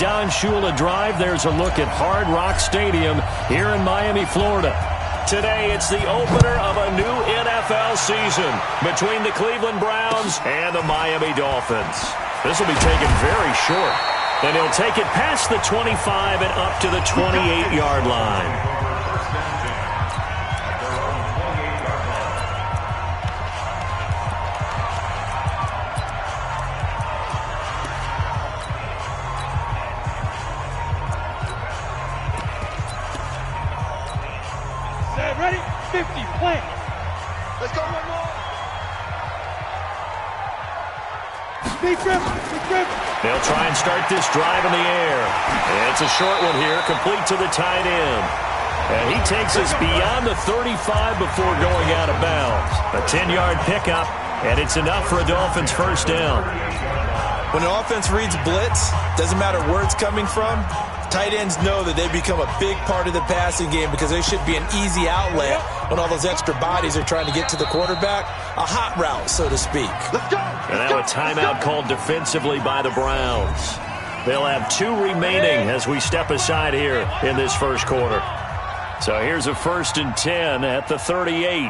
Don Shula Drive. There's a look at Hard Rock Stadium here in Miami, Florida. Today, it's the opener of a new NFL season between the Cleveland Browns and the Miami Dolphins. This will be taken very short, and he'll take it past the 25 and up to the 28-yard line. Ready? 50, play. Let's go one more. Big grip, big grip. They'll try and start this drive in the air. It's a short one here, complete to the tight end. And he takes us beyond the 35 before going out of bounds. A 10-yard pickup, and it's enough for a Dolphins first down. When an offense reads blitz, doesn't matter where it's coming from, tight ends know that they become a big part of the passing game because they should be an easy outlet when all those extra bodies are trying to get to the quarterback. A hot route, so to speak. Let's go. And now a timeout called defensively by the Browns. They'll have 2 remaining as we step aside here in this first quarter. So here's a 1st and 10 at the 38.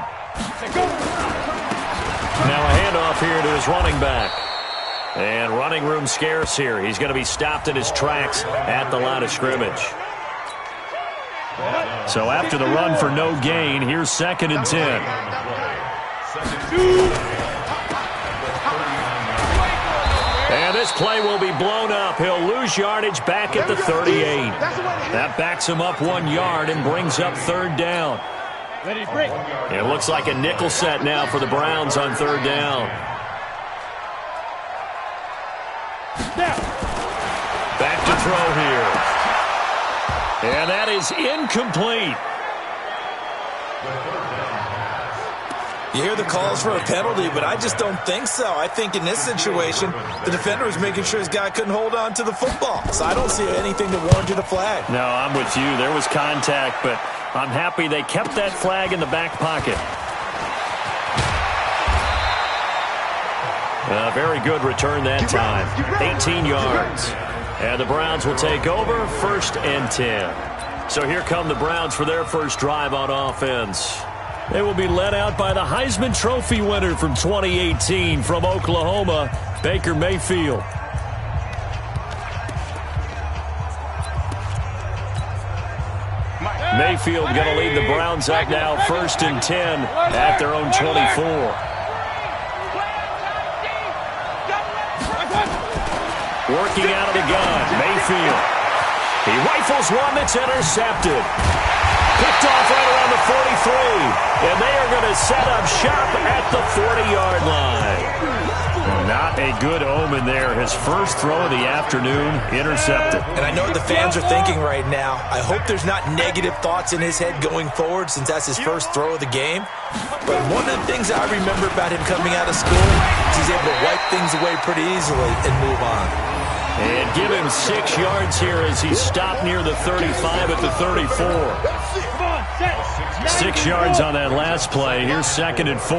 Now a handoff here to his running back. And running room scarce here. He's going to be stopped in his tracks at the line of scrimmage. So after the run for no gain, here's 2nd and 10. And this play will be blown up. He'll lose yardage back at the 38. That backs him up 1 yard and brings up 3rd down. It looks like a nickel set now for the Browns on 3rd down. Back to throw here. And that is incomplete. You hear the calls for a penalty, but I just don't think so. I think in this situation, the defender was making sure his guy couldn't hold on to the football. So I don't see anything to warrant a flag. No, I'm with you. There was contact, but I'm happy they kept that flag in the back pocket. A very good return that time. 18 yards. And the Browns will take over 1st and 10. So here come the Browns for their first drive on offense. They will be led out by the Heisman Trophy winner from 2018 from Oklahoma, Baker Mayfield. Mayfield going to lead the Browns up now 1st and 10 at their own 24. Working out of the gun, Mayfield. He rifles one that's intercepted. Picked off right around the 43. And they are going to set up shop at the 40-yard line. Not a good omen there. His first throw of the afternoon, intercepted. And I know what the fans are thinking right now. I hope there's not negative thoughts in his head going forward since that's his first throw of the game. But one of the things I remember about him coming out of school is he's able to wipe things away pretty easily and move on. And give him 6 yards here as he stopped near the 35 at the 34. 6 yards on that last play. Here's 2nd and 4.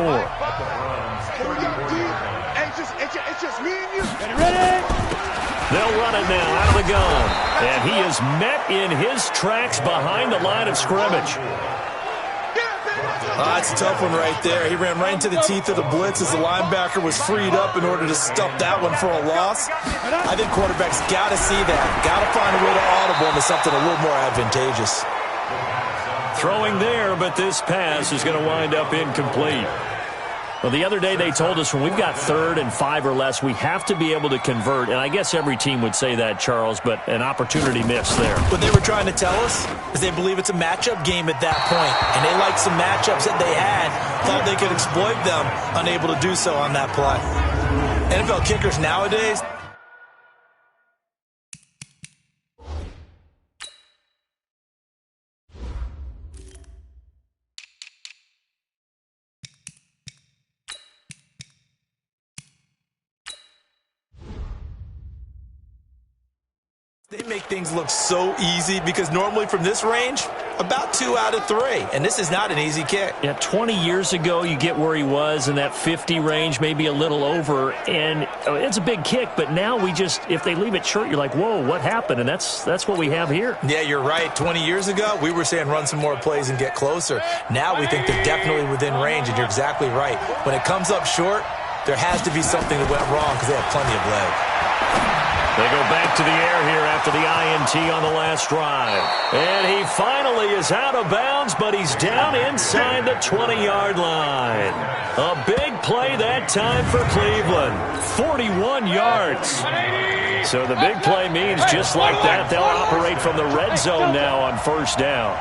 They'll run it now out of the gun. And he is met in his tracks behind the line of scrimmage. That's a tough one right there. He ran right into the teeth of the blitz as the linebacker was freed up in order to stuff that one for a loss. I think quarterbacks got to see that. Got to find a way to audible into something a little more advantageous. Throwing there, but this pass is going to wind up incomplete. Well, the other day they told us when we've got 3rd and 5 or less, we have to be able to convert. And I guess every team would say that, Charles, but an opportunity missed there. What they were trying to tell us is they believe it's a matchup game at that point. And they liked some matchups that they had, thought they could exploit them, unable to do so on that play. NFL kickers nowadays, They make things look so easy because normally from this range, about 2 out of 3. And this is not an easy kick. Yeah, 20 years ago, you get where he was in that 50 range, maybe a little over. And it's a big kick, but now if they leave it short, you're like, whoa, what happened? And that's what we have here. Yeah, you're right. 20 years ago, we were saying run some more plays and get closer. Now we think they're definitely within range, and you're exactly right. When it comes up short, there has to be something that went wrong because they have plenty of leg. They go back to the air here after the INT on the last drive. And he finally is out of bounds, but he's down inside the 20-yard line. A big play that time for Cleveland. 41 yards. So the big play means just like that, they'll operate from the red zone now on first down.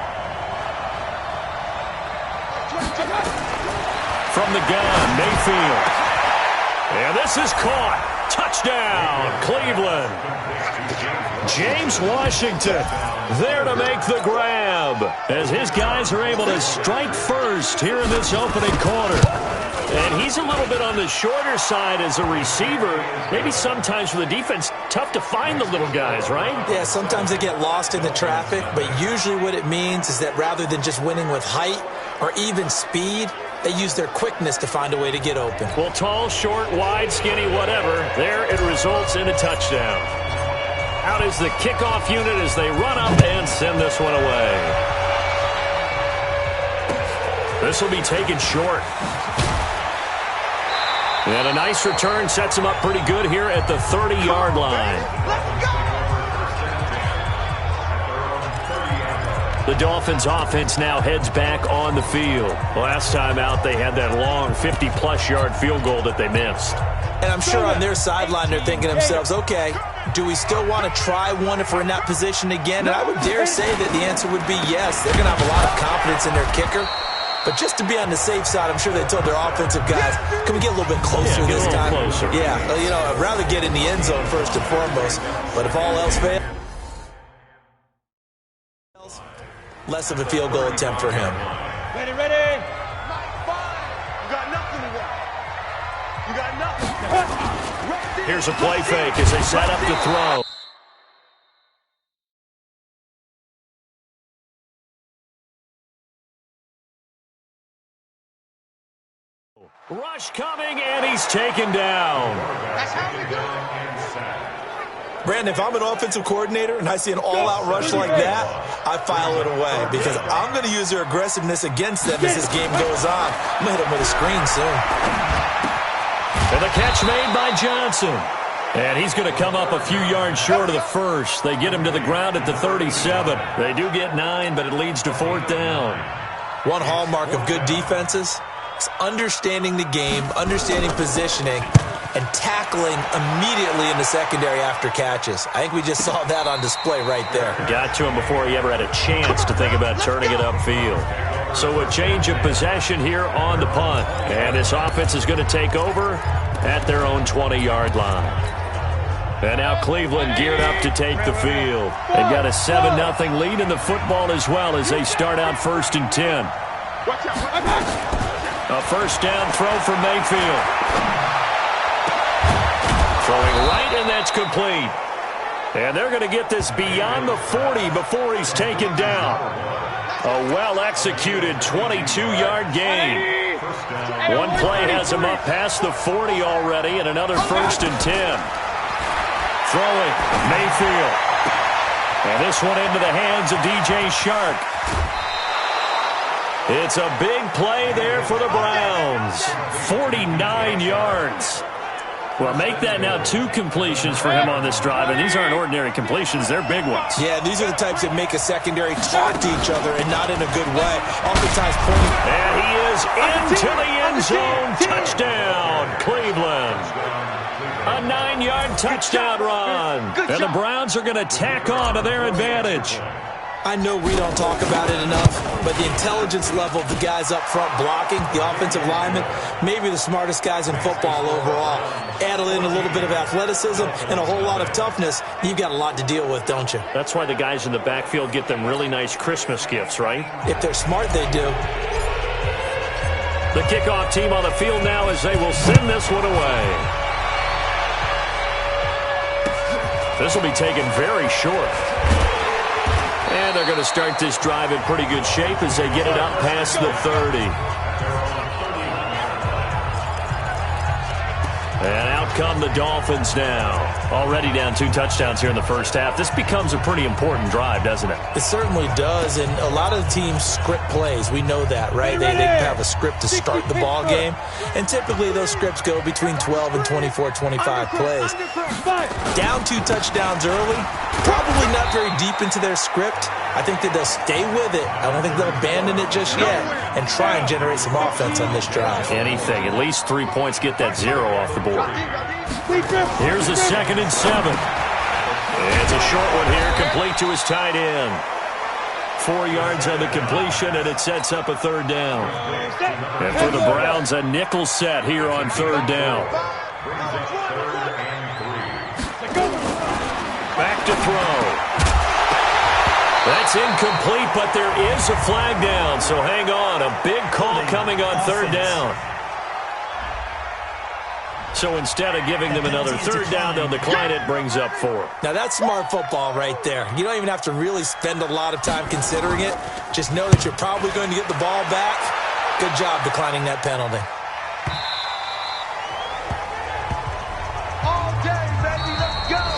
From the gun, Mayfield. And this is caught. Touchdown, Cleveland. James Washington there to make the grab as his guys are able to strike first here in this opening quarter. And he's a little bit on the shorter side as a receiver. Maybe sometimes for the defense, tough to find the little guys, right? Yeah, sometimes they get lost in the traffic, but usually what it means is that rather than just winning with height or even speed, they use their quickness to find a way to get open. Well, tall, short, wide, skinny, whatever, there it results in a touchdown. Out is the kickoff unit as they run up and send this one away. This will be taken short. And a nice return sets him up pretty good here at the 30-yard line. Let's go! The Dolphins offense now heads back on the field. Last time out, they had that long 50-plus yard field goal that they missed. And I'm sure on their sideline they're thinking to themselves, okay, do we still want to try one if we're in that position again? And I would dare say that the answer would be yes. They're going to have a lot of confidence in their kicker. But just to be on the safe side, I'm sure they told their offensive guys, can we get a little bit closer this time? Closer. Yeah, you know, I'd rather get in the end zone first and foremost. But if all else fails, less of a field goal attempt for him. Ready, ready. You got nothing to work. You got nothing. Here's a play fake as they set up to throw. Rush coming, and he's taken down. That's how we do it. Brandon, if I'm an offensive coordinator and I see an all-out rush like that, I file it away because I'm going to use their aggressiveness against them as this game goes on. I'm going to hit them with a screen soon. And the catch made by Johnson. And he's going to come up a few yards short of the first. They get him to the ground at the 37. They do get 9, but it leads to fourth down. One hallmark of good defenses is understanding the game, understanding positioning, and tackling immediately in the secondary after catches. I think we just saw that on display right there. Got to him before he ever had a chance to think about turning it upfield. So a change of possession here on the punt. And this offense is going to take over at their own 20-yard line. And now Cleveland geared up to take the field. They've got a 7-0 lead in the football as well as they start out 1st and 10. A first down throw for Mayfield. Throwing right, and that's complete. And they're going to get this beyond the 40 before he's taken down. A well-executed 22-yard gain. One play has him up past the 40 already, and another 1st and 10. Throwing, Mayfield. And this one into the hands of DJ Shark. It's a big play there for the Browns. 49 yards. Well, make that now 2 completions for him on this drive, and these aren't ordinary completions. They're big ones. Yeah, these are the types that make a secondary talk to each other and not in a good way. Oftentimes pointing. And he is into the end zone. Touchdown, Cleveland. A 9-yard touchdown run. And the Browns are going to tack on to their advantage. I know we don't talk about it enough, but the intelligence level of the guys up front blocking, the offensive linemen, maybe the smartest guys in football overall. Add in a little bit of athleticism and a whole lot of toughness, you've got a lot to deal with, don't you? That's why the guys in the backfield get them really nice Christmas gifts, right? If they're smart, they do. The kickoff team on the field now as they will send this one away. This will be taken very short. And they're going to start this drive in pretty good shape as they get it up past the 30. And out come the Dolphins now. Already down 2 touchdowns here in the first half. This becomes a pretty important drive, doesn't it? It certainly does, and a lot of the teams script plays. We know that, right? They have a script to start the ball game, and typically those scripts go between 12 and 24, 25 plays. Down 2 touchdowns early, probably not very deep into their script. I think that they'll stay with it. I don't think they'll abandon it just yet and try and generate some offense on this drive. Anything. At least 3 points, get that 0 off the board. Here's a 2nd and 7. It's a short one here, complete to his tight end. 4 yards on the completion, and it sets up a 3rd down. And for the Browns, a nickel set here on 3rd down. Back to throw. That's incomplete, but there is a flag down, so hang on. A big call coming on 3rd down. So instead of giving them another 3rd down, they'll decline it, brings up 4. Now that's smart football right there. You don't even have to really spend a lot of time considering it. Just know that you're probably going to get the ball back. Good job declining that penalty.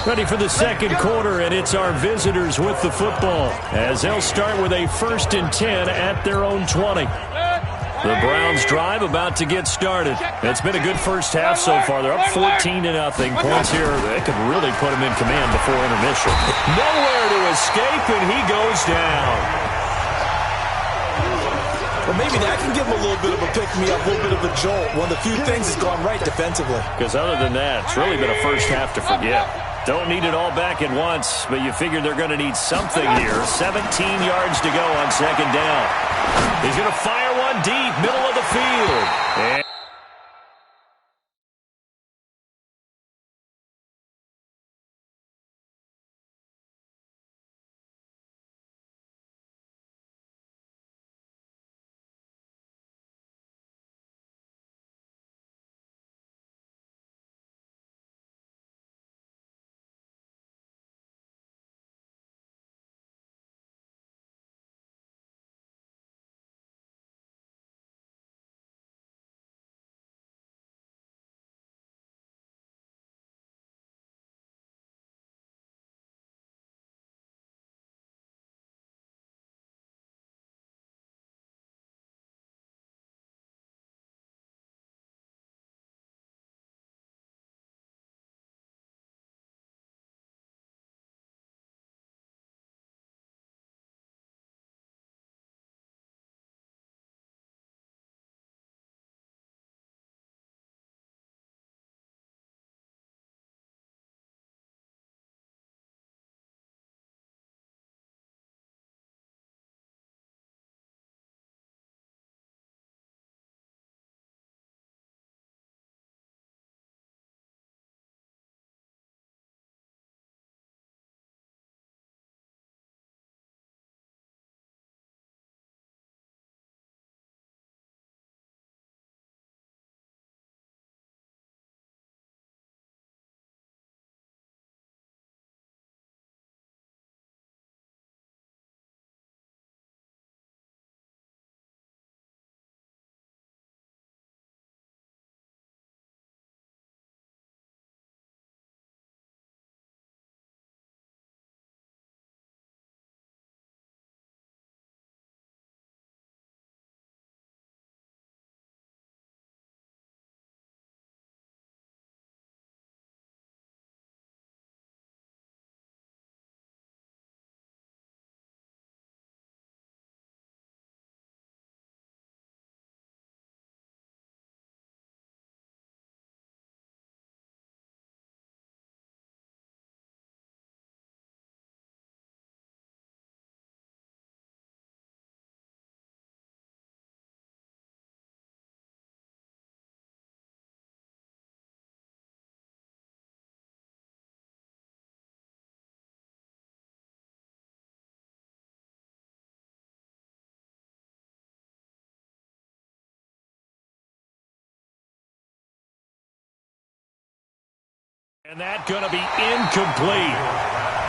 Ready for the 2nd quarter, and it's our visitors with the football as they'll start with a 1st and 10 at their own 20. The Browns drive about to get started. It's been a good first half so far. They're up 14-0. Points here, they could really put them in command before intermission. Nowhere to escape, and he goes down. Well, maybe that can give him a little bit of a pick-me-up, a little bit of a jolt. One of the few things that's gone right defensively. Because other than that, it's really been a first half to forget. Don't need it all back at once, but you figure they're going to need something here. 17 yards to go on 2nd down. He's going to fire one deep, middle of the field. And And that going to be incomplete.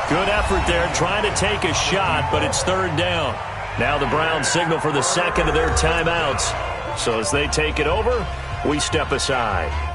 Good effort there trying to take a shot, but it's third down. Now the Browns signal for the second of their timeouts. So as they take it over, we step aside.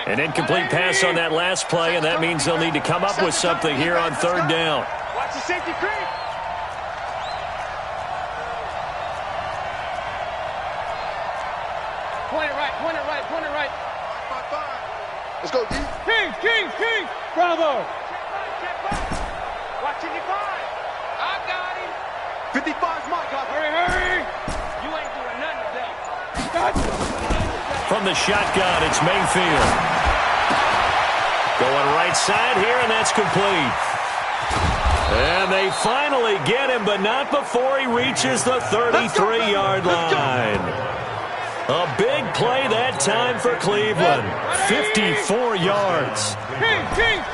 An incomplete pass on that last play, and that means they'll need to come up with something here on third down. Watch the safety creep. Point it right, point it right, point it right. 5-5. Let's go, D. King. Bravo. Watch 55. I got him. 55's my God. Hurry. You ain't doing nothing today. From the shotgun, it's Mayfield. Going right side here, and that's complete. And they finally get him, but not before he reaches the 33-yard line. A big play that time for Cleveland. 54 yards.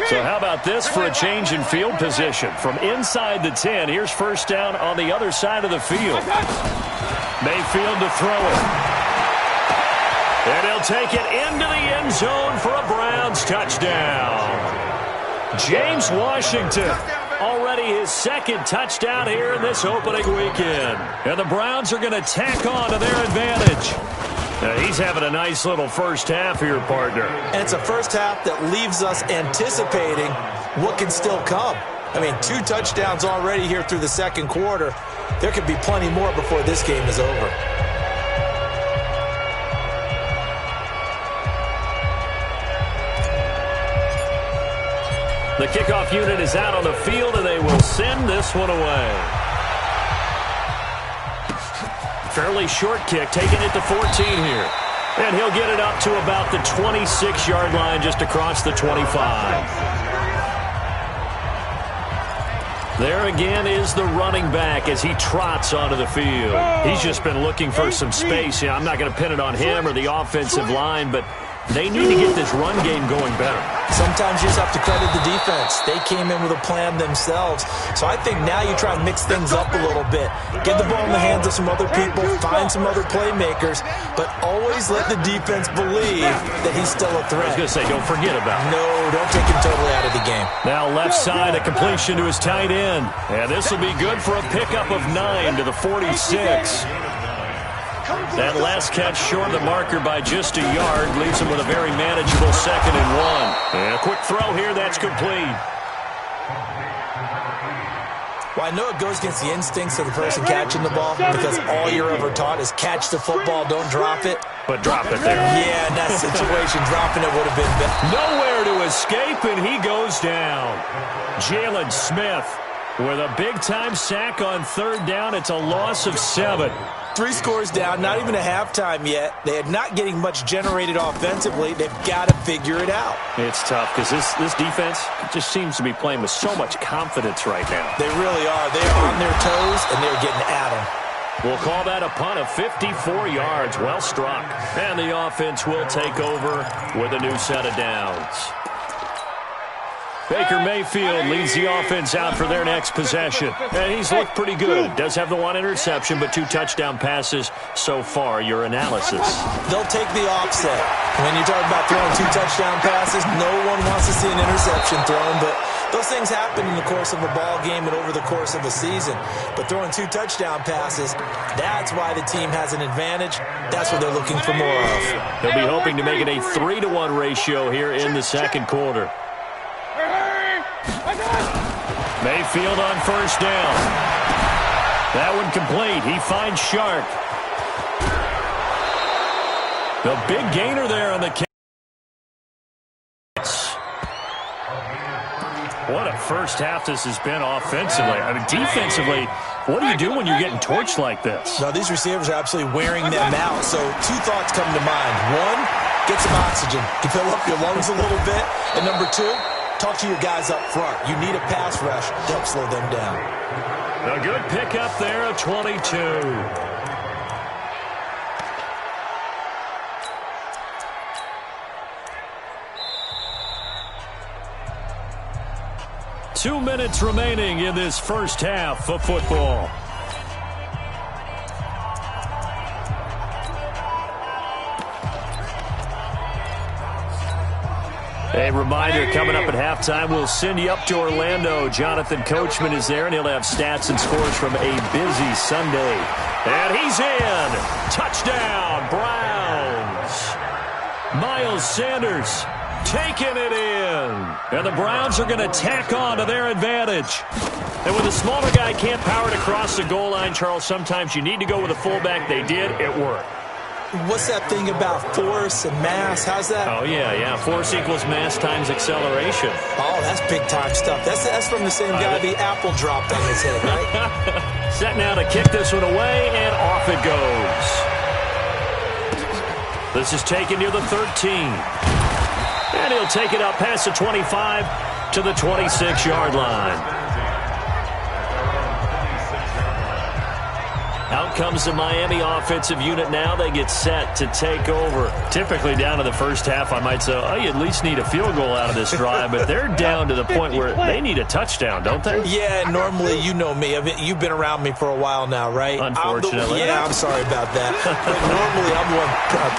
So how about this for a change in field position? From inside the 10, here's first down on the other side of the field. Mayfield to throw it. And he'll take it into the end zone for a Browns touchdown. James Washington, already his second touchdown here in this opening weekend. And the Browns are going to tack on to their advantage. He's having a nice little first half here, partner. And it's a first half that leaves us anticipating what can still come. I mean, 2 touchdowns already here through the second quarter. There could be plenty more before this game is over. The kickoff unit is out on the field, and they will send this one away. Fairly short kick, taking it to 14 here. And he'll get it up to about the 26-yard line, just across the 25. There again is the running back as he trots onto the field. He's just been looking for some space. I'm not going to pin it on him or the offensive line, but they need to get this run game going better. Sometimes you just have to credit the defense. They came in with a plan themselves. So I think now you try and mix things up a little bit. Get the ball in the hands of some other people, find some other playmakers, but always let the defense believe that he's still a threat. I was going to say, don't forget about it. No, don't take him totally out of the game. Now left side, a completion to his tight end. And this will be good for a pickup of 9 to the 46. That last catch short of the marker by just a yard leaves him with a very manageable 2nd and 1. And a quick throw here, that's complete. Well, I know it goes against the instincts of the person catching the ball because all you're ever taught is catch the football, don't drop it. But drop it there. Yeah, in that situation, dropping it would have been better. Nowhere to escape, and he goes down. Jalen Smith with a big-time sack on third down. It's a loss of 7. 3 scores down, not even a halftime yet. They are not getting much generated offensively. They've got to figure it out. It's tough because this defense just seems to be playing with so much confidence right now. They really are. They are on their toes, and they're getting at them. We'll call that a punt of 54 yards. Well struck. And the offense will take over with a new set of downs. Baker Mayfield leads the offense out for their next possession. And he's looked pretty good. Does have the 1 interception, but 2 touchdown passes so far. Your analysis. They'll take the offset. When you talk about throwing 2 touchdown passes, no one wants to see an interception thrown, but those things happen in the course of a ball game and over the course of a season. But throwing 2 touchdown passes, that's why the team has an advantage. That's what they're looking for more of. They'll be hoping to make it a 3-to-1 ratio here in the second quarter. Mayfield on first down. That one complete. He finds Shark. The big gainer there on the catch. What a first half this has been offensively. I mean, defensively, what do you do when you're getting torched like this? No, these receivers are absolutely wearing them out. So 2 thoughts come to mind. 1, get some oxygen to fill up your lungs a little bit. And number 2, talk to your guys up front. You need a pass rush to help slow them down. A good pickup there of 22. Two minutes remaining in this first half of football. A reminder, coming up at halftime, we'll send you up to Orlando. Jonathan Coachman is there, and he'll have stats and scores from a busy Sunday. And he's in. Touchdown, Browns. Miles Sanders taking it in. And the Browns are going to tack on to their advantage. And when the smaller guy can't power it across the goal line, Charles, sometimes you need to go with a fullback. They did. It worked. What's that thing about force and mass? How's that? Oh, yeah. Force equals mass times acceleration. Oh, that's big-time stuff. That's from the same guy the apple dropped on his head, right? Set now to kick this one away, and off it goes. This is taken near the 13. And he'll take it up past the 25 to the 26-yard line. Out comes the Miami offensive unit now. They get set to take over. Typically down to the first half, I might say, oh, you at least need a field goal out of this drive. But they're down to the point where they need a touchdown, don't they? Yeah, normally, you know me. I mean, you've been around me for a while now, right? Unfortunately. I'm sorry about that. But normally, I'm the one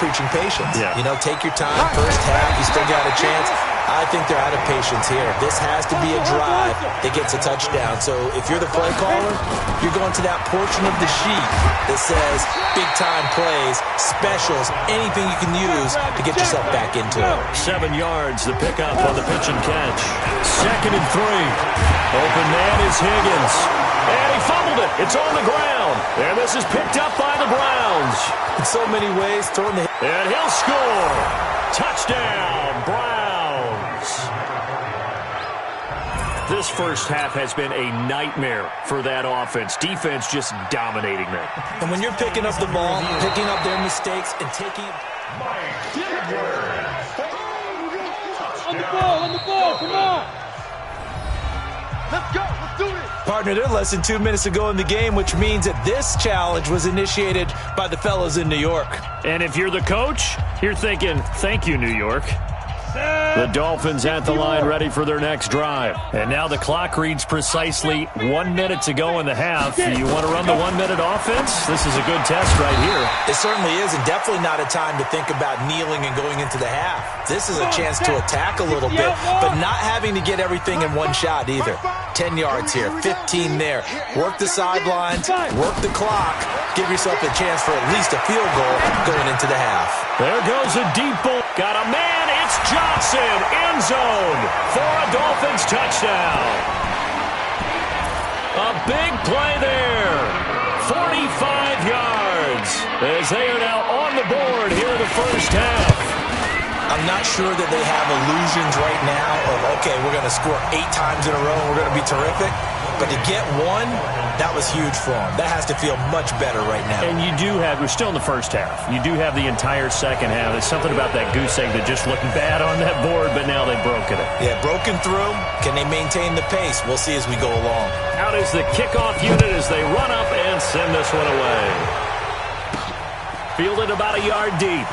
preaching patience. Yeah. You know, take your time. First half, you still got a chance. I think they're out of patience here. This has to be a drive that gets a touchdown. So if you're the play caller, you're going to that portion of the sheet that says big-time plays, specials, anything you can use to get yourself back into it. 7 yards, the pickup on the pitch and catch. 2nd and 3. Open man is Higgins. And he fumbled it. It's on the ground. And this is picked up by the Browns. In so many ways, throwing the... And he'll score. Touchdown, Browns. This first half has been a nightmare for that offense. Defense just dominating them. And when you're picking up the ball, picking up their mistakes, and taking... On the ball, come on. Let's go, let's do this. Partner, they're less than 2 minutes to go in the game, which means that this challenge was initiated by the fellas in New York. And if you're the coach, you're thinking, thank you, New York. The Dolphins at the line ready for their next drive. And now the clock reads precisely 1 minute to go in the half. You want to run the 1 minute offense? This is a good test right here. It certainly is, and definitely not a time to think about kneeling and going into the half. This is a chance to attack a little bit, but not having to get everything in one shot either. 10 yards here, 15 there. Work the sidelines, work the clock. Give yourself a chance for at least a field goal going into the half. There goes a deep ball. Got a man. It's Johnson. End zone for a Dolphins touchdown. A big play there. 45 yards as they are now on the board here in the first half. I'm not sure that they have illusions right now of, okay, we're going to score 8 times in a row and we're going to be terrific. But to get one, that was huge for them. That has to feel much better right now. And you do have, we're still in the first half. You do have the entire second half. There's something about that goose egg that just looked bad on that board, but now they've broken it. Yeah, broken through. Can they maintain the pace? We'll see as we go along. Out is the kickoff unit as they run up and send this one away. Fielded about a yard deep.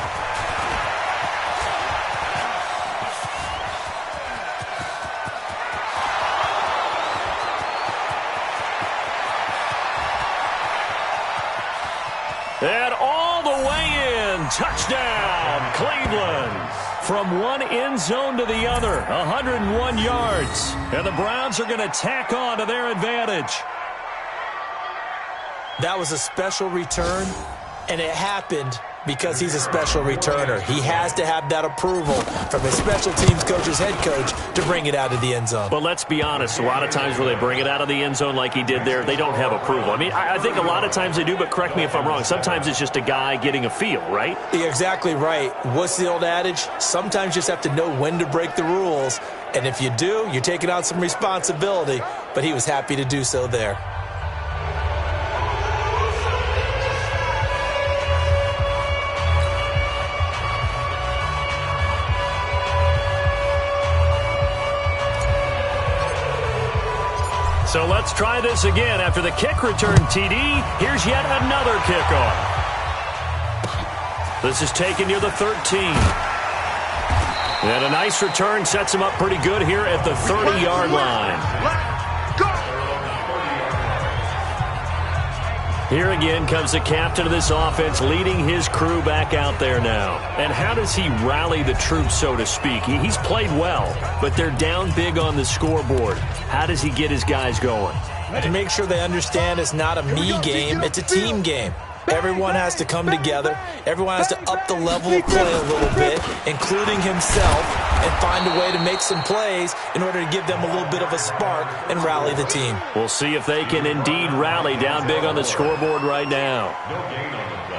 And all the way in, touchdown, Cleveland. From one end zone to the other, 101 yards. And the Browns are going to tack on to their advantage. That was a special return, and it happened because he's a special returner. He has to have that approval from his special teams coach's head coach to bring it out of the end zone. But let's be honest, a lot of times where they bring it out of the end zone like he did there, they don't have approval. I mean, I think a lot of times they do, but correct me if I'm wrong. Sometimes it's just a guy getting a feel, right? You're exactly right. What's the old adage? Sometimes you just have to know when to break the rules. And if you do, you're taking on some responsibility. But he was happy to do so there. So let's try this again. After the kick return TD, here's yet another kickoff. This is taken near the 13. And a nice return sets him up pretty good here at the 30-yard line. Here again comes the captain of this offense leading his crew back out there now. And how does he rally the troops, so to speak? He's played well, but they're down big on the scoreboard. How does he get his guys going? To make sure they understand it's not a me game, it's a team game. Everyone has to come together. Everyone has to up the level of play a little bit, including himself, and find a way to make some plays in order to give them a little bit of a spark and rally the team. We'll see if they can indeed rally down big on the scoreboard right now.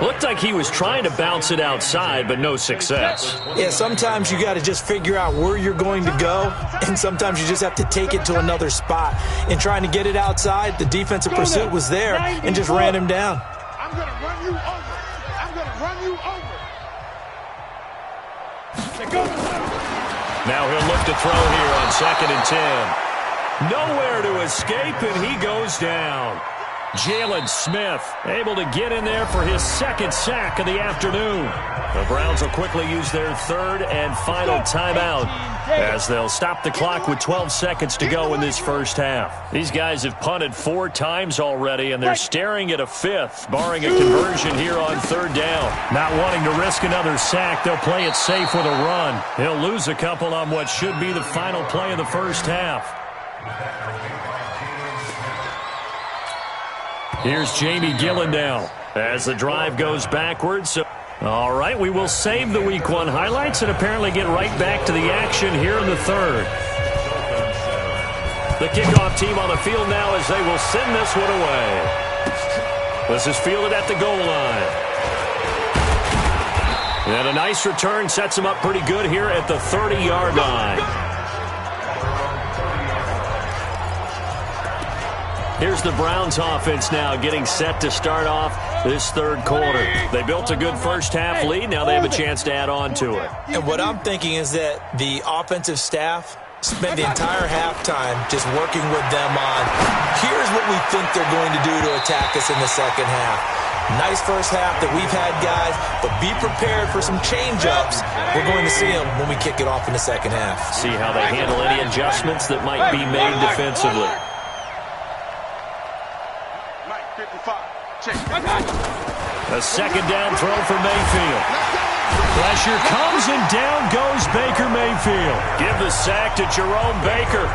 Looked like he was trying to bounce it outside, but no success. Yeah, sometimes you got to just figure out where you're going to go, and sometimes you just have to take it to another spot. In trying to get it outside, the defensive pursuit was there and just ran him down. I'm going to run you over. I'm going to run you over. Now he'll look to throw here on 2nd and 10. Nowhere to escape, and he goes down. Jalen Smith able to get in there for his 2nd sack of the afternoon. The Browns will quickly use their 3rd and final timeout as they'll stop the clock with 12 seconds to go in this first half. These guys have punted 4 times already, and they're staring at a 5th, barring a conversion here on 3rd down. Not wanting to risk another sack, they'll play it safe with a run. He'll lose a couple on what should be the final play of the first half. Here's Jamie Gillandale as the drive goes backwards. All right, we will save the Week 1 highlights and apparently get right back to the action here in the 3rd. The kickoff team on the field now as they will send this one away. This is fielded at the goal line. And a nice return sets him up pretty good here at the 30-yard line. Here's the Browns offense now getting set to start off this 3rd quarter. They built a good first half lead. Now they have a chance to add on to it. And what I'm thinking is that the offensive staff spent the entire halftime just working with them on, here's what we think they're going to do to attack us in the second half. Nice first half that we've had, guys, but be prepared for some change-ups. We're going to see them when we kick it off in the second half. See how they handle any adjustments that might be made defensively. A 2nd down throw for Mayfield. Pressure comes and down goes Baker Mayfield. Give the sack to Jerome Baker.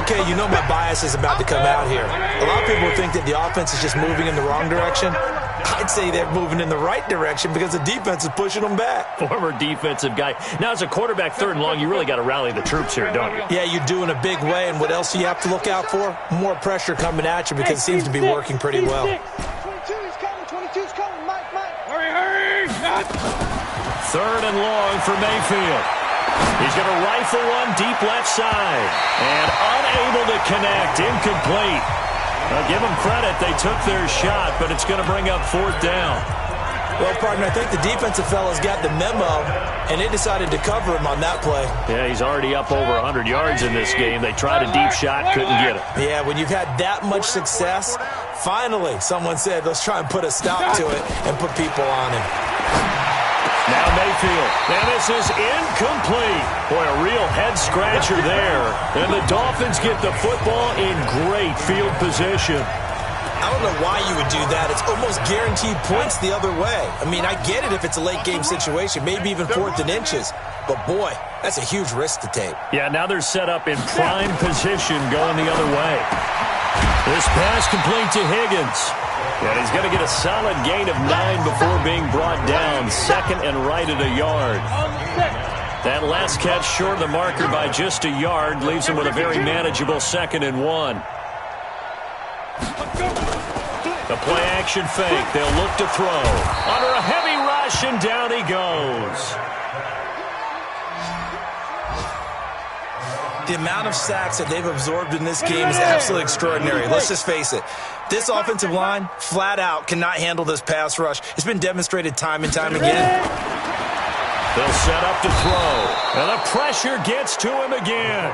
Okay, you know my bias is about to come out here. A lot of people think that the offense is just moving in the wrong direction. I'd say they're moving in the right direction because the defense is pushing them back. Former defensive guy. Now, as a quarterback 3rd and long, you really got to rally the troops here, don't you? Yeah, you do in a big way. And what else do you have to look out for? More pressure coming at you because it seems to be working pretty well. 22's coming. 22's coming. Mike. Hurry. 3rd and long for Mayfield. He's going to rifle one deep left side. And unable to connect. Incomplete. Now, give them credit. They took their shot, but it's going to bring up 4th down. Well, partner, I think the defensive fellas got the memo, and they decided to cover him on that play. Yeah, he's already up over 100 yards in this game. They tried a deep shot, couldn't get it. Yeah, when you've had that much success, finally someone said, let's try and put a stop to it and put people on him. Now Mayfield, and this is incomplete. Boy, a real head-scratcher there. And the Dolphins get the football in great field position. I don't know why you would do that. It's almost guaranteed points the other way. I mean, I get it if it's a late-game situation, maybe even 4th and inches. But, boy, that's a huge risk to take. Yeah, now they're set up in prime position going the other way. This pass complete to Higgins. And he's going to get a solid gain of 9 before being brought down. 2nd and right at a yard. That last catch short of the marker by just a yard leaves him with a very manageable 2nd and 1. The play-action fake. They'll look to throw. Under a heavy rush, and down he goes. The amount of sacks that they've absorbed in this game is absolutely extraordinary. Let's just face it. This offensive line, flat out, cannot handle this pass rush. It's been demonstrated time and time again. They'll set up to throw. And the pressure gets to him again.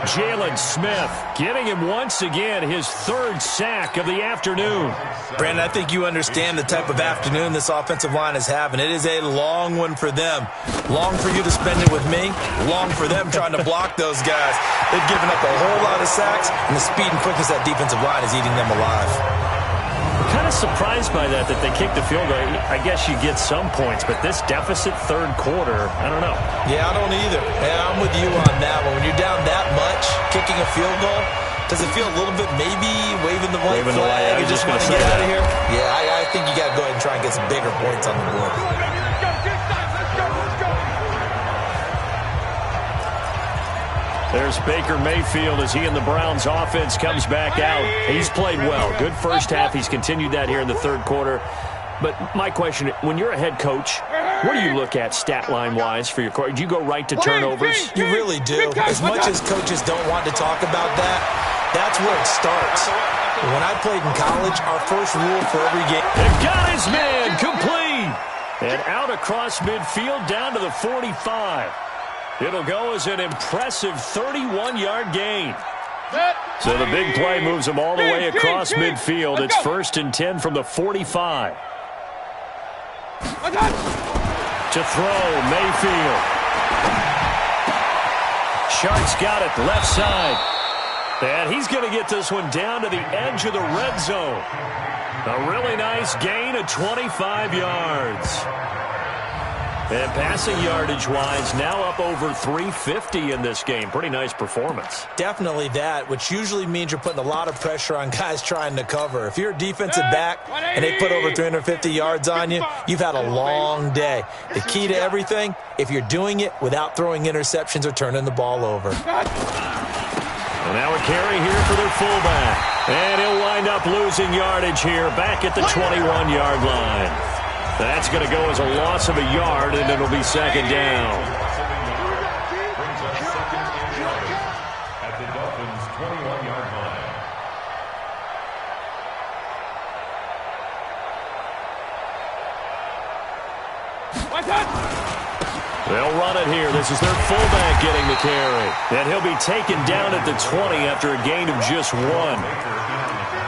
Jalen Smith giving him once again his 3rd sack of the afternoon. Brandon, I think you understand the type of afternoon this offensive line is having. It is a long one for them. Long for you to spend it with me. Long for them trying to block those guys. They've given up a whole lot of sacks, and the speed and quickness of that defensive line is eating them alive. I'm kind of surprised by that they kicked the field goal. I guess you get some points, but this deficit 3rd quarter, I don't know. Yeah, I don't either. Yeah, I'm with you on that one. When you're down that much, kicking a field goal, Does it feel a little bit maybe waving the white flag and just want to get out of here? Yeah, I think you got to go ahead and try and get some bigger points on the board. There's Baker Mayfield as he and the Browns offense comes back out. He's played well. Good first half. He's continued that here in the third quarter. But my question, when you're a head coach, what do you look at stat line-wise for your coach? Do you go right to turnovers? You really do. As much as coaches don't want to talk about that, that's where it starts. When I played in college, our first rule for every game. They've got his man complete. And out across midfield down to the 45. It'll go as an impressive 31-yard gain. So the big play moves them all the way across midfield. It's 1st and 10 from the 45. To throw, Mayfield. Shark's got it, left side. And he's going to get this one down to the edge of the red zone. A really nice gain of 25 yards. And passing yardage-wise, now up over 350 in this game. Pretty nice performance. Definitely that, which usually means you're putting a lot of pressure on guys trying to cover. If you're a defensive back and they put over 350 yards on you, you've had a long day. The key to everything, if you're doing it without throwing interceptions or turning the ball over. And now a carry here for their fullback. And he'll wind up losing yardage here back at the 21-yard line. That's going to go as a loss of a yard, and it'll be 2nd down. Brings up 2nd and 1 at the Dolphins' 21-yard line. They'll run it here. This is their fullback getting the carry. And he'll be taken down at the 20 after a gain of just 1.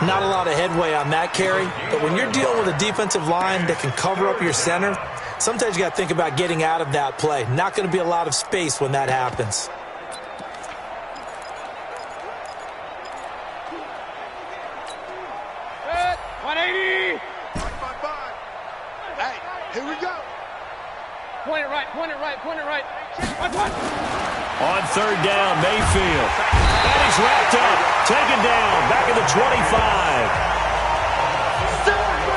Not a lot of headway on that carry, but when you're dealing with a defensive line that can cover up your center, sometimes you got to think about getting out of that play. Not going to be a lot of space when that happens. Set, 180. Hey, here we go. Point it right, point it right, point it right. On 3rd down, Mayfield. And he's wrapped up. Taken down. Back at the 25.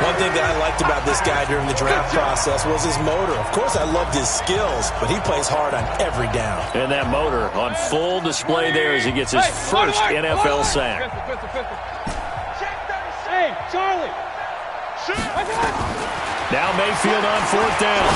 One thing that I liked about this guy during the draft process was his motor. Of course, I loved his skills, but he plays hard on every down. And that motor on full display there as he gets his first NFL sack. Hey, Charlie. Now Mayfield on 4th down.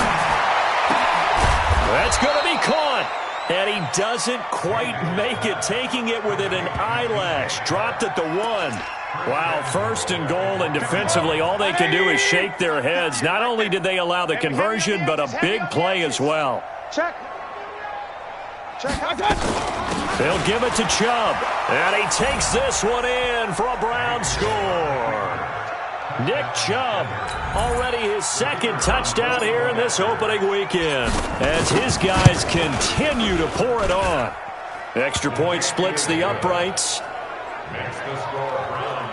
That's going to be caught. And he doesn't quite make it, taking it within an eyelash. Dropped at the 1. Wow, 1st and goal, and defensively all they can do is shake their heads. Not only did they allow the conversion, but a big play as well. Check. They'll give it to Chubb. And he takes this one in for a Brown score. Nick Chubb, already his 2nd touchdown here in this opening weekend, as his guys continue to pour it on. Extra point splits the uprights.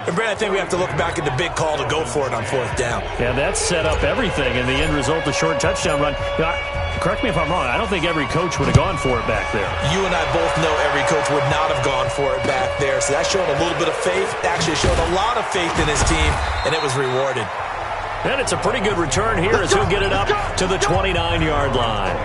And Brad, I think we have to look back at the big call to go for it on 4th down. Yeah, that set up everything, and the end result, the short touchdown run. Correct me if I'm wrong, I don't think every coach would have gone for it back there. You and I both know every coach would not have gone for it back there, so that showed a little bit of faith. Actually showed a lot of faith in his team, and it was rewarded. And it's a pretty good return here as he'll get it up to the 29-yard line.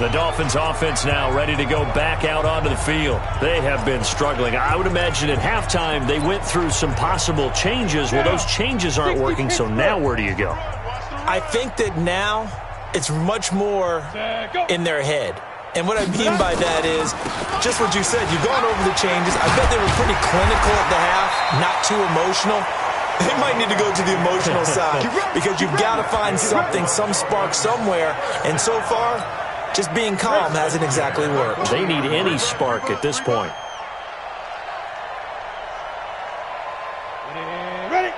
The Dolphins offense now ready to go back out onto the field. They have been struggling. I would imagine at halftime they went through some possible changes. Well, those changes aren't working, so now where do you go? I think that now it's much more in their head. And what I mean by that is just what you said. You've gone over the changes. I bet they were pretty clinical at the half, not too emotional. They might need to go to the emotional side because you've got to find something, some spark somewhere. And so far, just being calm hasn't exactly worked. They need any spark at this point. Ready.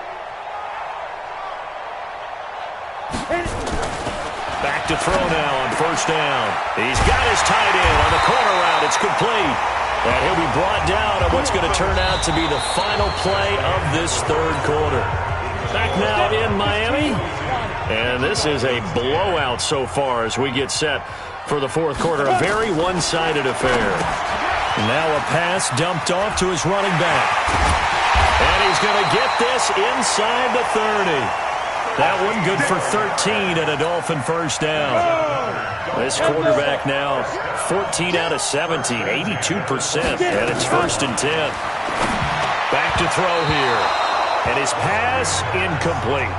Back to throw now on 1st down. He's got his tight end on the corner route. It's complete. And he'll be brought down on what's going to turn out to be the final play of this 3rd quarter. Back now in Miami. And this is a blowout so far as we get set for the 4th quarter. A very one-sided affair. Now a pass dumped off to his running back. And he's going to get this inside the 30. That one good for 13 and a Dolphin first down. This quarterback now 14 out of 17, 82%, and it's 1st and 10. Back to throw here. And his pass incomplete.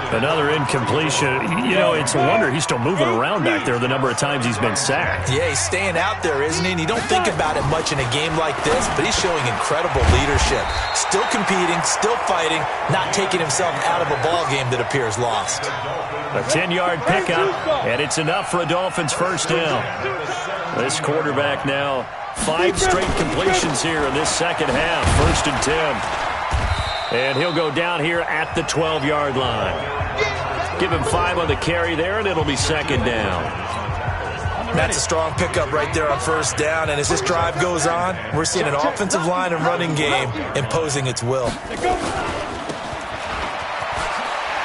Another incompletion. You know, it's a wonder he's still moving around back there the number of times he's been sacked. Yeah, he's staying out there, isn't he? And you don't think about it much in a game like this, but he's showing incredible leadership. Still competing, still fighting, not taking himself out of a ball game that appears lost. A 10-yard pickup, and it's enough for a Dolphins first down. This quarterback now 5 straight completions here in this second half, 1st and 10. And he'll go down here at the 12-yard line. Give him 5 on the carry there, and it'll be 2nd down. That's a strong pickup right there on 1st down, and as this drive goes on, we're seeing an offensive line and running game imposing its will.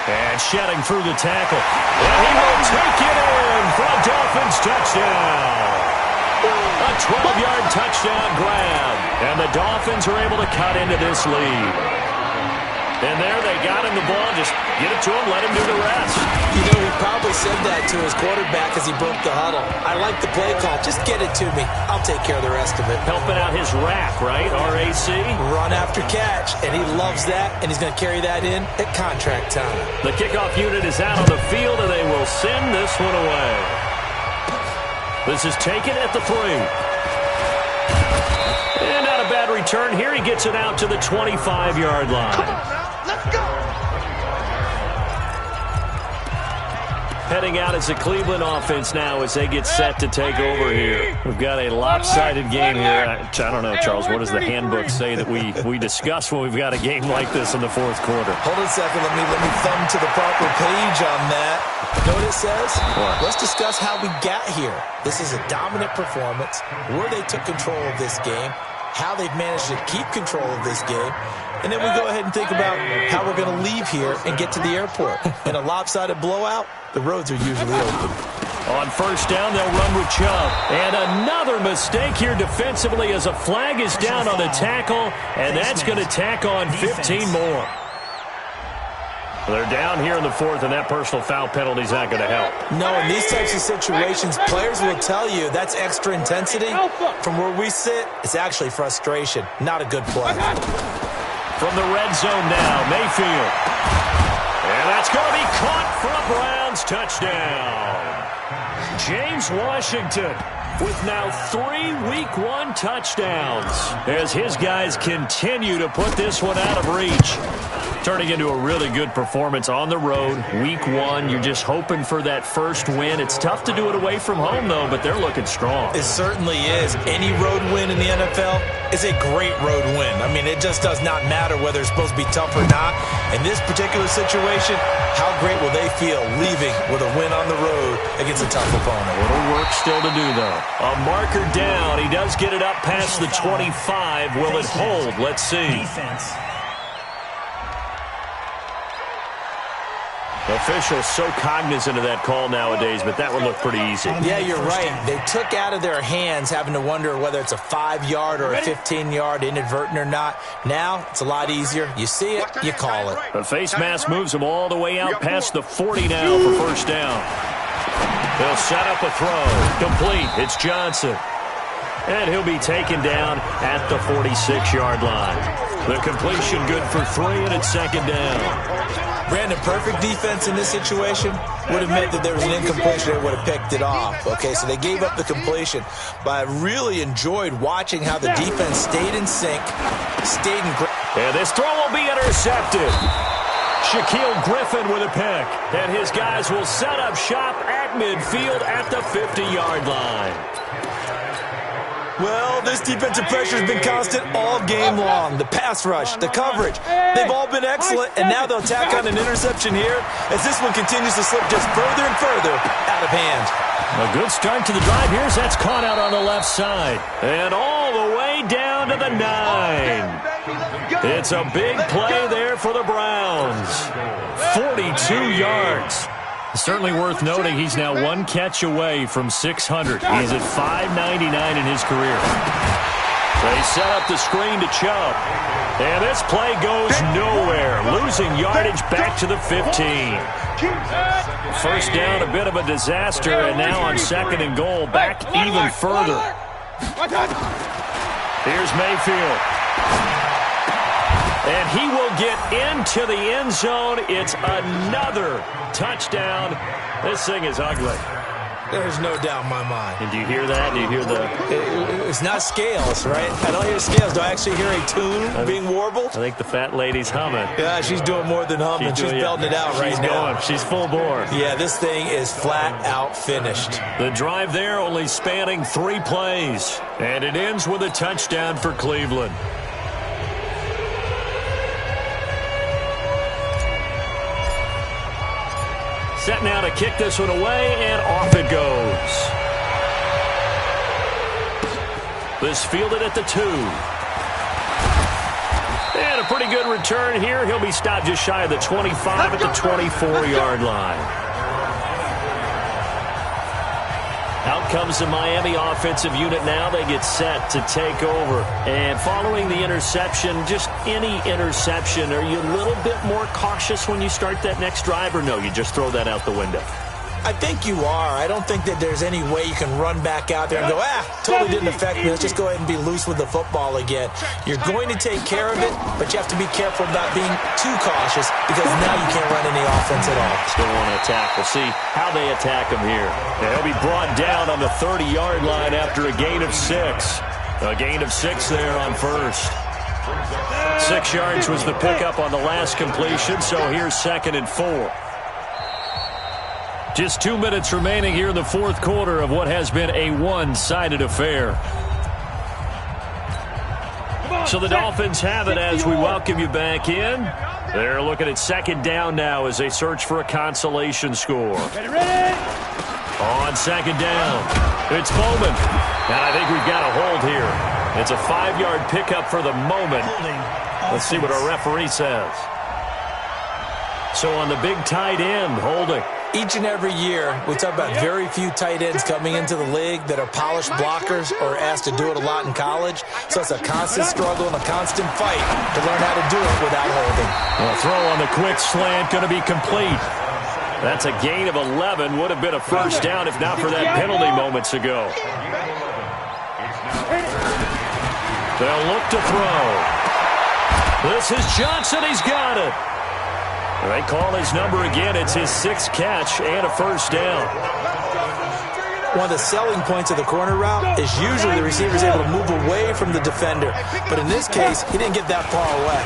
And shedding through the tackle. And he will take it in for a Dolphins touchdown. A 12-yard touchdown grab. And the Dolphins are able to cut into this lead. And there they got him the ball. Just get it to him, let him do the rest. You know, he probably said that to his quarterback as he broke the huddle. I like the play call. Just get it to me. I'll take care of the rest of it. Helping out his RAC, right? R-A-C? Run after catch. And he loves that, and he's going to carry that in at contract time. The kickoff unit is out on the field, and they will send this one away. This is taken at the 3. And not a bad return here. He gets it out to the 25-yard line. Heading out as a Cleveland offense now as they get set to take over here. We've got a lopsided game here. I don't know, Charles, what does the handbook say that we discuss when we've got a game like this in the 4th quarter? Hold on a second. Let me thumb to the proper page on that. You know what it says? What? Let's discuss how we got here. This is a dominant performance, where they took control of this game, how they've managed to keep control of this game, and then we go ahead and think about how we're going to leave here and get to the airport. In a lopsided blowout, the roads are usually open. On 1st down, they'll run with Chubb. And another mistake here defensively as a flag is down on the tackle, and that's going to tack on 15 more. They're down here in the 4th, and that personal foul penalty is not going to help. No, in these types of situations, players will tell you that's extra intensity. From where we sit, it's actually frustration, not a good play. From the red zone now, Mayfield. And that's going to be caught for a Browns touchdown. James Washington with now 3 Week 1 touchdowns as his guys continue to put this one out of reach. Turning into a really good performance on the road. Week 1, you're just hoping for that first win. It's tough to do it away from home, though, but they're looking strong. It certainly is. Any road win in the NFL is a great road win. I mean, it just does not matter whether it's supposed to be tough or not. In this particular situation, how great will they feel leaving with a win on the road against a tough opponent? A little work still to do, though. A marker down. He does get it up past the 25. Will it hold? Let's see. Officials so cognizant of that call nowadays, but that one looked pretty easy. Yeah, you're right. They took out of their hands having to wonder whether it's a 5-yard or a 15-yard, inadvertent or not. Now, it's a lot easier. You see it, you call it. The face mask moves him all the way out past the 40 now for first down. They'll set up a throw. Complete. It's Johnson. And he'll be taken down at the 46-yard line. The completion good for 3, and it's 2nd down. Brandon, perfect defense in this situation would have meant that there was an incompletion. They would have picked it off. Okay, so they gave up the completion. But I really enjoyed watching how the defense stayed in sync, stayed in grip. And this throw will be intercepted. Shaquille Griffin with a pick. And his guys will set up shop at midfield at the 50-yard line. Well, this defensive pressure has been constant all game long. The pass rush, the coverage, they've all been excellent, and now they'll tack on an interception here as this one continues to slip just further and further out of hand. A good start to the drive here as that's caught out on the left side. And all the way down to the 9. It's a big play there for the Browns. 42 yards. Certainly worth noting he's now one catch away from 600. He's at 599 in his career. They set up the screen to Chubb. And this play goes nowhere. Losing yardage back to the 15. First down, a bit of a disaster. And now on 2nd and goal, back even further. Here's Mayfield. And he will get into the end zone. It's another touchdown. This thing is ugly. There's no doubt in my mind. And do you hear that? Do you hear the... It's not scales, right? I don't hear scales. Do I actually hear a tune being warbled? I think the fat lady's humming. Yeah, she's doing more than humming. She's belting it out right now. She's full bore. Yeah, this thing is flat out finished. The drive there only spanning 3 plays. And it ends with a touchdown for Cleveland. Set now to kick this one away, and off it goes. This fielded at the 2. And a pretty good return here. He'll be stopped just shy of the 25 at the 24-yard line. Out comes the Miami offensive unit now. They get set to take over. And following the interception, just any interception, are you a little bit more cautious when you start that next drive, or no, you just throw that out the window? I think you are. I don't think that there's any way you can run back out there and go, totally didn't affect me. Let's just go ahead and be loose with the football again. You're going to take care of it, but you have to be careful about being too cautious because now you can't run any offense at all. Still want to attack. We'll see how they attack him here. They'll be brought down on the 30-yard line after a gain of 6. A gain of 6 there on first. 6 yards was the pickup on the last completion, so here's 2nd and 4. Just 2 minutes remaining here in the fourth quarter of what has been a one-sided affair. So the Dolphins have it as we welcome you back in. They're looking at 2nd down now as they search for a consolation score. On 2nd down, it's Bowman. And I think we've got a hold here. It's a 5-yard pickup for the moment. Let's see what our referee says. So on the big tight end, holding. Each and every year, we talk about very few tight ends coming into the league that are polished blockers or asked to do it a lot in college. So it's a constant struggle and a constant fight to learn how to do it without holding. Well, throw on the quick slant, going to be complete. That's a gain of 11. Would have been a first down if not for that penalty moments ago. They'll look to throw. This is Johnson. He's got it. They call his number again. It's his 6th catch and a first down. One of the selling points of the corner route is usually the receiver is able to move away from the defender. But in this case, he didn't get that far away.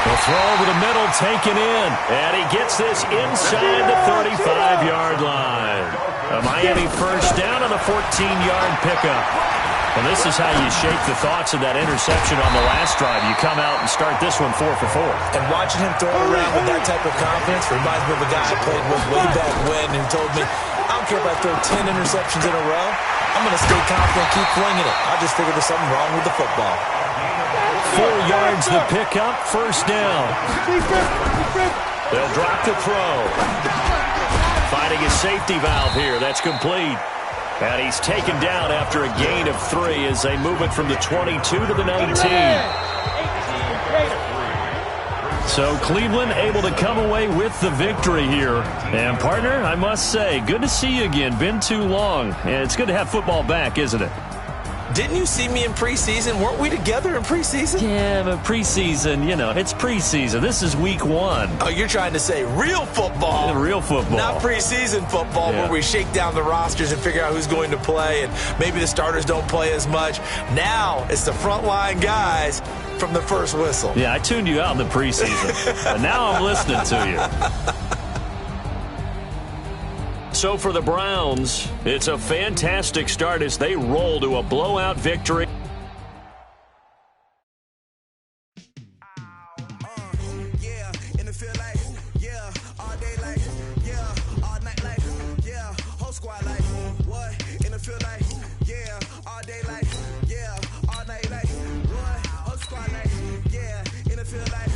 The throw over the middle, taken in. And he gets this inside the 35-yard line. A Miami first down on a 14-yard pickup. And this is how you shape the thoughts of that interception on the last drive. You come out and start this one 4 for 4. And watching him throw it around with that type of confidence reminds me of a guy I played with way back when who told me, I don't care if I throw 10 interceptions in a row. I'm going to stay confident, keep flinging it. I just figured there's something wrong with the football. 4 yards the pickup, first down. They'll drop the throw. Finding a safety valve here. That's complete. And he's taken down after a gain of 3 as they move it from the 22 to the 19. So Cleveland able to come away with the victory here. And, partner, I must say, good to see you again. Been too long. And it's good to have football back, isn't it? Didn't you see me in preseason? Weren't we together in preseason? Yeah, but preseason, you know, it's preseason. This is week 1. Oh, you're trying to say real football. Real football. Not preseason football where we shake down the rosters and figure out who's going to play and maybe the starters don't play as much. Now it's the frontline guys from the first whistle. Yeah, I tuned you out in the preseason. And now I'm listening to you. So for the Browns, it's a fantastic start as they roll to a blowout victory. Feel like